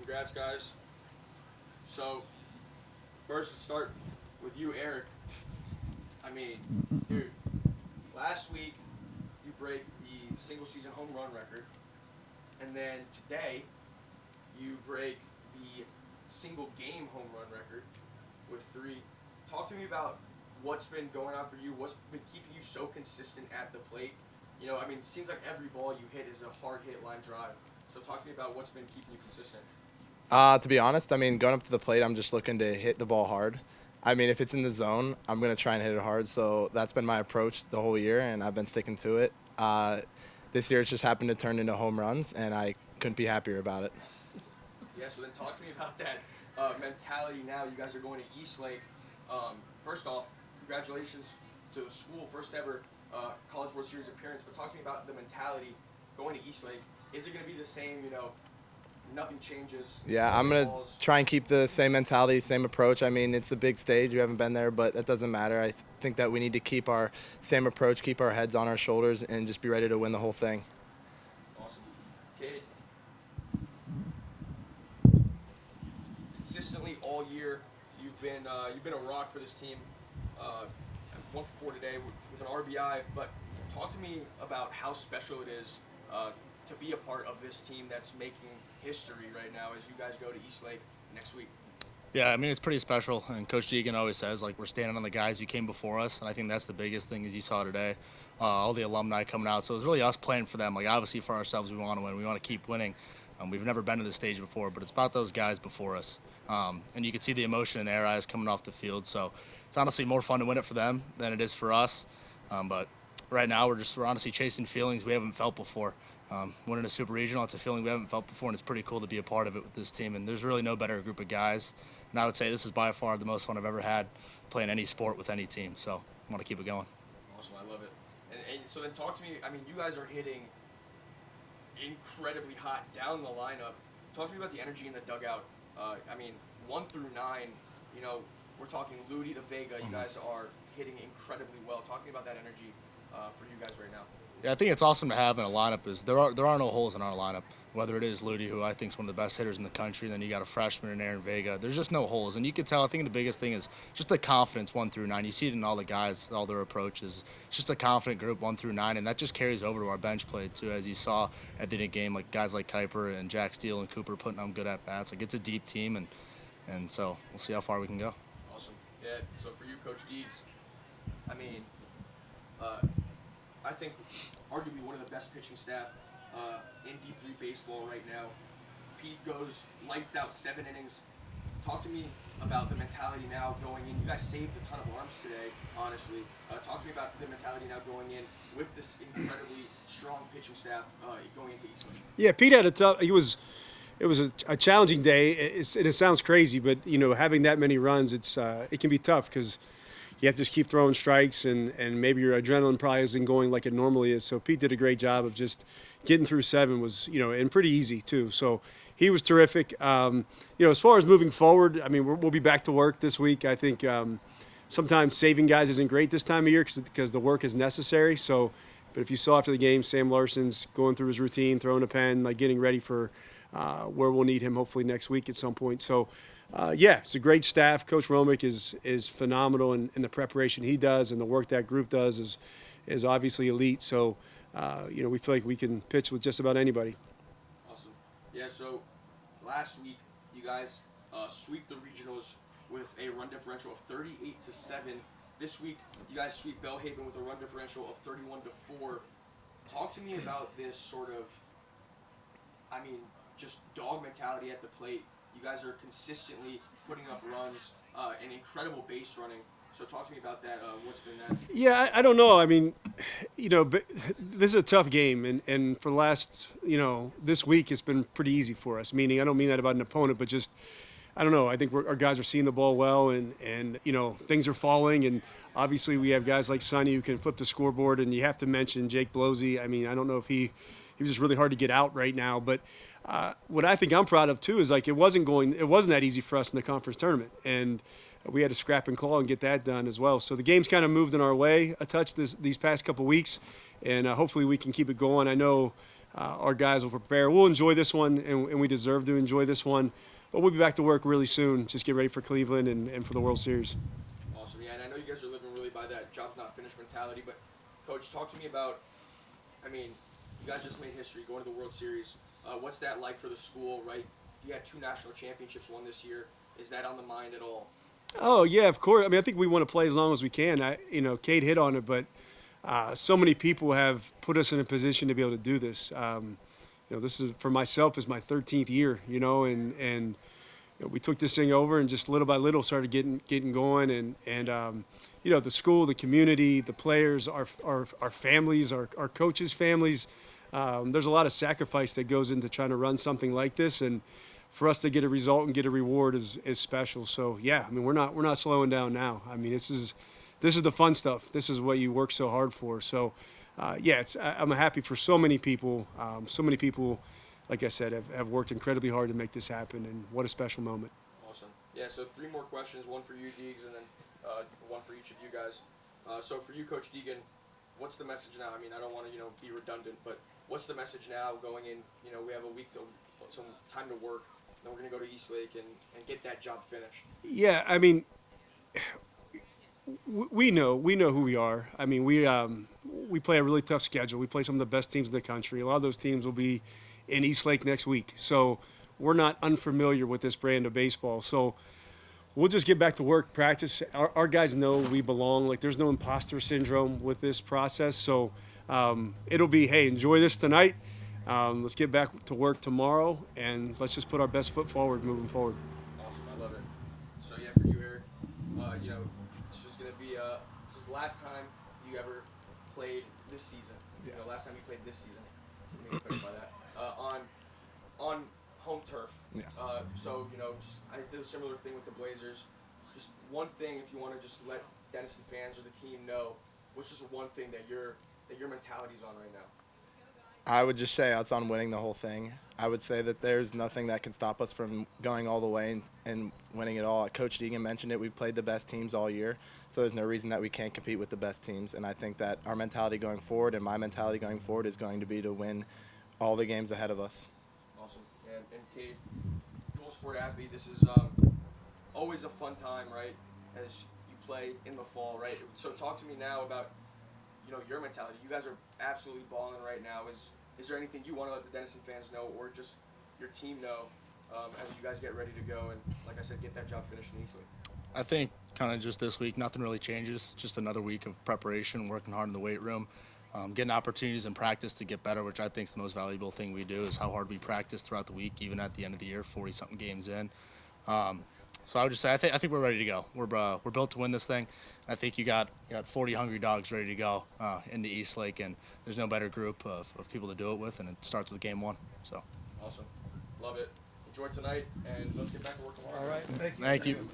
Congrats, guys. So, first, let's start with you, Erik. I mean, dude, last week you break the single-season home run record, and then today you break the single-game home run record with 3. Talk to me about what's been going on for you, what's been keeping you so consistent at the plate. You know, I mean, it seems like every ball you hit is a hard hit line drive. So talk to me about what's been keeping you consistent. To be honest, I mean, going up to the plate, I'm just looking to hit the ball hard. I mean, if it's in the zone, I'm going to try and hit it hard. So that's been my approach the whole year, and I've been sticking to it. This year, it's just happened to turn into home runs, and I couldn't be happier about it. Yeah, so then talk to me about that mentality now. You guys are going to Eastlake. First off, congratulations to the school, first ever College World Series appearance. But talk to me about the mentality going to Eastlake. Is it going to be the same, nothing changes? Yeah, I'm going to try and keep the same mentality, same approach. I mean, it's a big stage. You haven't been there, but that doesn't matter. I think that we need to keep our same approach, keep our heads on our shoulders, and just be ready to win the whole thing. Awesome. Cade, consistently all year, you've been a rock for this team. 1 for 4 today with an RBI, but talk to me about how special it is to be a part of this team that's making history right now as you guys go to Eastlake next week. Yeah, I mean, it's pretty special, and Coach Deegan always says, like, we're standing on the guys who came before us, and I think that's the biggest thing as you saw today, all the alumni coming out. So it was really us playing for them. Like, obviously for ourselves, we want to win. We want to keep winning. We've never been to this stage before, but it's about those guys before us. And you can see the emotion in their eyes coming off the field. So it's honestly more fun to win it for them than it is for us. But right now we're honestly chasing feelings we haven't felt before. Winning a super regional, it's a feeling we haven't felt before, and it's pretty cool to be a part of it with this team. And there's really no better group of guys. And I would say this is by far the most fun I've ever had playing any sport with any team. So I want to keep it going. Awesome, I love it. And so then talk to me, I mean, you guys are hitting incredibly hot down the lineup. Talk to me about the energy in the dugout. I mean, 1 through 9, we're talking Ludi to Vega. You guys are hitting incredibly well. Talk to me about that energy for you guys right now. Yeah, I think it's awesome to have in a lineup is there are no holes in our lineup. Whether it is Ludi, who I think is one of the best hitters in the country, and then you got a freshman in Aaron Vega. There's just no holes, and you can tell. I think the biggest thing is just the confidence 1 through 9. You see it in all the guys, all their approaches. It's just a confident group 1 through 9, and that just carries over to our bench play too, as you saw at the end of the game, like guys like Kuiper and Jack Steele and Cooper putting on good at bats. Like it's a deep team, and so we'll see how far we can go. Awesome. Yeah. So for you, Coach Deegs, I mean, I think arguably one of the best pitching staff in D3 baseball right now. Pete goes lights out 7 innings. Talk to me about the mentality now going in. You guys saved a ton of arms today, honestly. Talk to me about the mentality now going in with this incredibly strong pitching staff going into Eastlake. Yeah, Pete had it was a challenging day. It sounds crazy, but having that many runs, it can be tough because you have to just keep throwing strikes, and maybe your adrenaline probably isn't going like it normally is. So Pete did a great job of just getting through 7 was, and pretty easy too. So he was terrific. As far as moving forward, I mean, we'll be back to work this week. I think sometimes saving guys isn't great this time of year because the work is necessary. So, but if you saw after the game, Sam Larson's going through his routine, throwing a pen, like getting ready for where we'll need him hopefully next week at some point. So, it's a great staff. Coach Romick is phenomenal in the preparation he does, and the work that group does is obviously elite. So, we feel like we can pitch with just about anybody. Awesome. Yeah, so last week you guys sweep the regionals with a run differential of 38-7. This week you guys sweep Belhaven with a run differential of 31-4. Talk to me about this sort of, just dog mentality at the plate. You guys are consistently putting up runs and incredible base running. So talk to me about that. What's been that? Yeah, I don't know. I mean, but this is a tough game, and for the last, this week it's been pretty easy for us. Meaning, I don't mean that about an opponent, but just, I don't know. I think our guys are seeing the ball well, and things are falling, and obviously we have guys like Sonny who can flip the scoreboard, and you have to mention Jake Blosey. I mean, I don't know if he was just really hard to get out right now, but what I think I'm proud of too is like it wasn't that easy for us in the conference tournament, and we had to scrap and claw and get that done as well. So the game's kind of moved in our way a touch these past couple weeks, and hopefully we can keep it going. I know our guys will prepare. We'll enjoy this one, and we deserve to enjoy this one. But we'll be back to work really soon. Just get ready for Cleveland and for the World Series. Awesome. Yeah, and I know you guys are living really by that job's not finished mentality. But, Coach, talk to me about, I mean, you guys just made history going to the World Series. What's that like for the school, right? You had 2 national championships won this year. Is that on the mind at all? Oh, yeah, of course. I mean, I think we want to play as long as we can. Cade hit on it, but so many people have put us in a position to be able to do this. This is, for myself, is my 13th year, and we took this thing over and just little by little started getting going. And the school, the community, the players, our families, our coaches' families, there's a lot of sacrifice that goes into trying to run something like this. And for us to get a result and get a reward is special. So yeah, I mean, we're not slowing down now. I mean, this is the fun stuff. This is what you work so hard for. So I'm happy for so many people. So many people, like I said, have worked incredibly hard to make this happen, and what a special moment. Awesome. Yeah. So 3 more questions. One for you, Deegs, and then one for each of you guys. So for you, Coach Deegan, what's the message now? I mean, I don't want to be redundant, but what's the message now going in? We have a week to some time to work. Then we're going to go to Eastlake and get that job finished. Yeah, I mean, we know who we are. I mean, we play a really tough schedule. We play some of the best teams in the country. A lot of those teams will be in Eastlake next week. So we're not unfamiliar with this brand of baseball. So we'll just get back to work, practice. Our guys know we belong. Like, there's no imposter syndrome with this process. So it'll be, hey, enjoy this tonight. Let's get back to work tomorrow, and let's just put our best foot forward moving forward. Awesome, I love it. So yeah, for you, Erik, this is gonna be this is the last time you ever played this season. Yeah. Last time you played this season. Let me clarify that. On home turf. Yeah. I did a similar thing with the Blazers. Just one thing, if you want to just let Denison fans or the team know, what's just one thing that your mentality's on right now? I would just say it's on winning the whole thing. I would say that there's nothing that can stop us from going all the way and winning it all. Coach Deegan mentioned it. We've played the best teams all year, so there's no reason that we can't compete with the best teams. And I think that our mentality going forward and my mentality going forward is going to be to win all the games ahead of us. Awesome. And Cade, dual sport athlete, this is always a fun time, right, as you play in the fall, right? So talk to me now about your mentality. You guys are absolutely balling right now. Is there anything you want to let the Denison fans know, or just your team know, as you guys get ready to go and, like I said, get that job finished in Eastlake? I think kind of just this week, nothing really changes. Just another week of preparation, working hard in the weight room, getting opportunities in practice to get better, which I think is the most valuable thing we do, is how hard we practice throughout the week, even at the end of the year, 40-something games in. So I would just say I think we're ready to go. We're built to win this thing. I think you got 40 hungry dogs ready to go into Eastlake, and there's no better group of people to do it with, and it starts with game 1. So Awesome. Love it. Enjoy tonight, and let's get back to work tomorrow. All right. thank you.